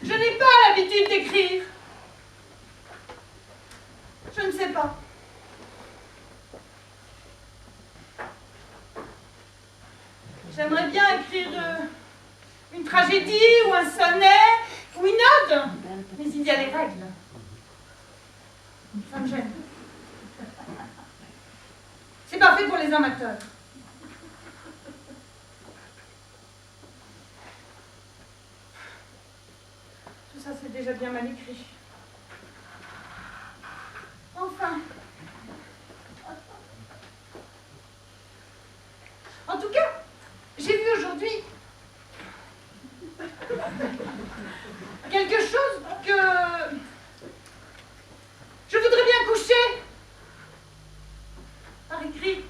Je n'ai pas l'habitude d'écrire. Je ne sais pas. J'aimerais bien écrire une tragédie ou un sonnet ou une ode, mais il y a les règles. Ça me gêne. C'est pas fait pour les amateurs. Tout ça, c'est déjà bien mal écrit. Enfin. En tout cas, j'ai vu aujourd'hui quelque chose que je voudrais bien coucher par écrit.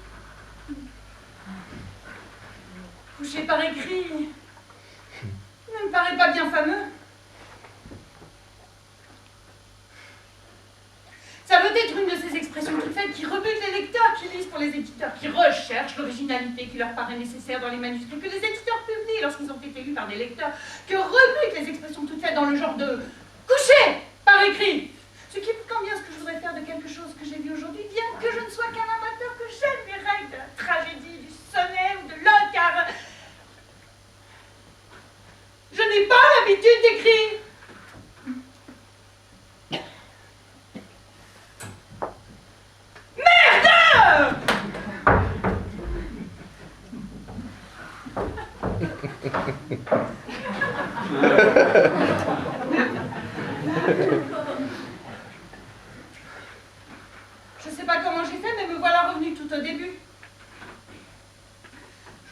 Coucher par écrit ne me paraît pas bien fameux. Ça veut être une de ces expressions toutes faites qui rebutent les lecteurs, qui lisent pour les éditeurs, qui recherchent l'originalité qui leur paraît nécessaire dans les manuscrits, que les éditeurs publient lorsqu'ils ont été lus par des lecteurs, que rebutent les expressions toutes faites dans le genre de coucher par écrit. Ce qui est pourtant bien ce que je voudrais faire de quelque chose que j'ai vu aujourd'hui, bien que je ne sois qu'un amateur, que j'aime les règles de la tragédie, du sonnet ou de l'ode, car je n'ai pas l'habitude d'écrire. Je ne sais pas comment j'ai fait, mais me voilà revenu tout au début.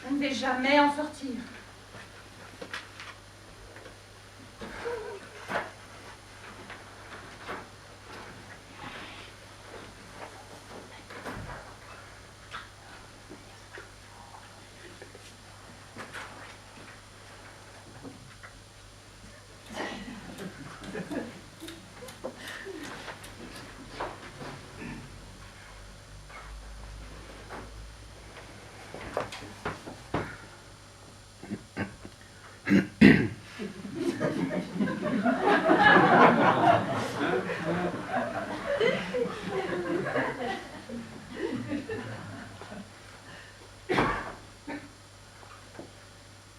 Je ne vais jamais en sortir.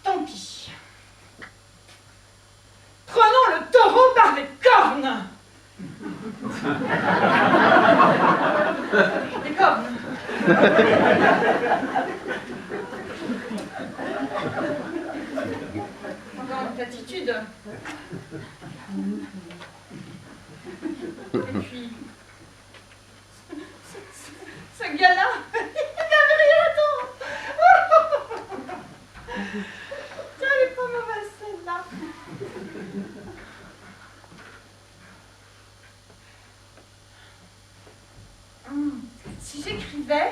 Tant pis. Prenons le taureau par les cornes. Les cornes. Encore une platitude. Et puis, ce gars-là, il n'avait rien à attendre. Tiens, elle est pas mauvaise celle-là. Si j'écrivais,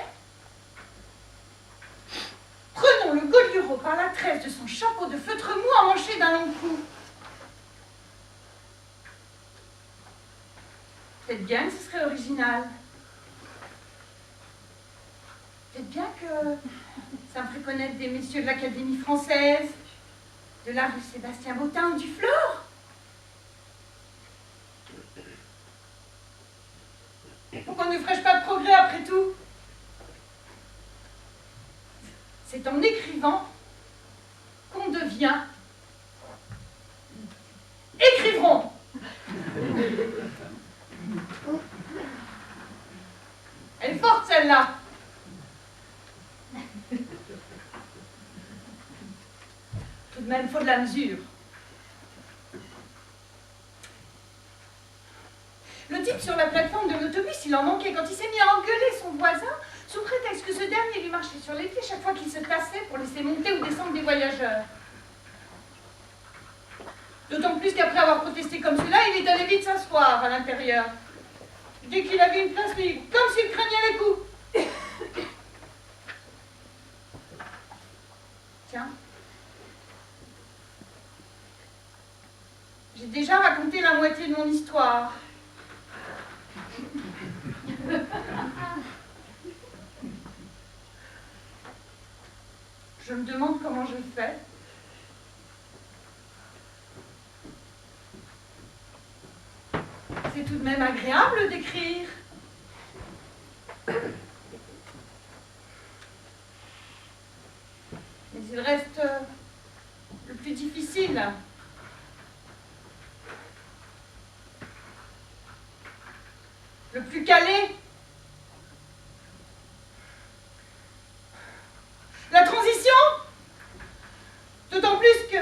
prenons le Gauliuro par la tresse de son chapeau de feutre mou emmanché d'un long cou. Peut-être bien que ce serait original. Peut-être bien que ça me ferait connaître des messieurs de l'Académie française, de la rue Sébastien Bottin ou du Flore. Pourquoi ne ferais-je pas de progrès après tout? C'est en écrivant qu'on devient écrivron. Elle est forte celle-là. Tout de même, faut de la mesure. Le type sur la plateforme de l'autobus, il en manquait quand il s'est mis à engueuler son voisin sous prétexte que ce dernier lui marchait sur les pieds chaque fois qu'il se tassait pour laisser monter ou descendre des voyageurs. D'autant plus qu'après avoir protesté comme cela, il est allé vite s'asseoir à l'intérieur. Dès qu'il avait une place libre, comme s'il craignait les coups. Tiens. J'ai déjà raconté la moitié de mon histoire. Je me demande comment je fais. C'est tout de même agréable d'écrire. Mais il reste le plus difficile. Le plus calé. La transition. D'autant plus que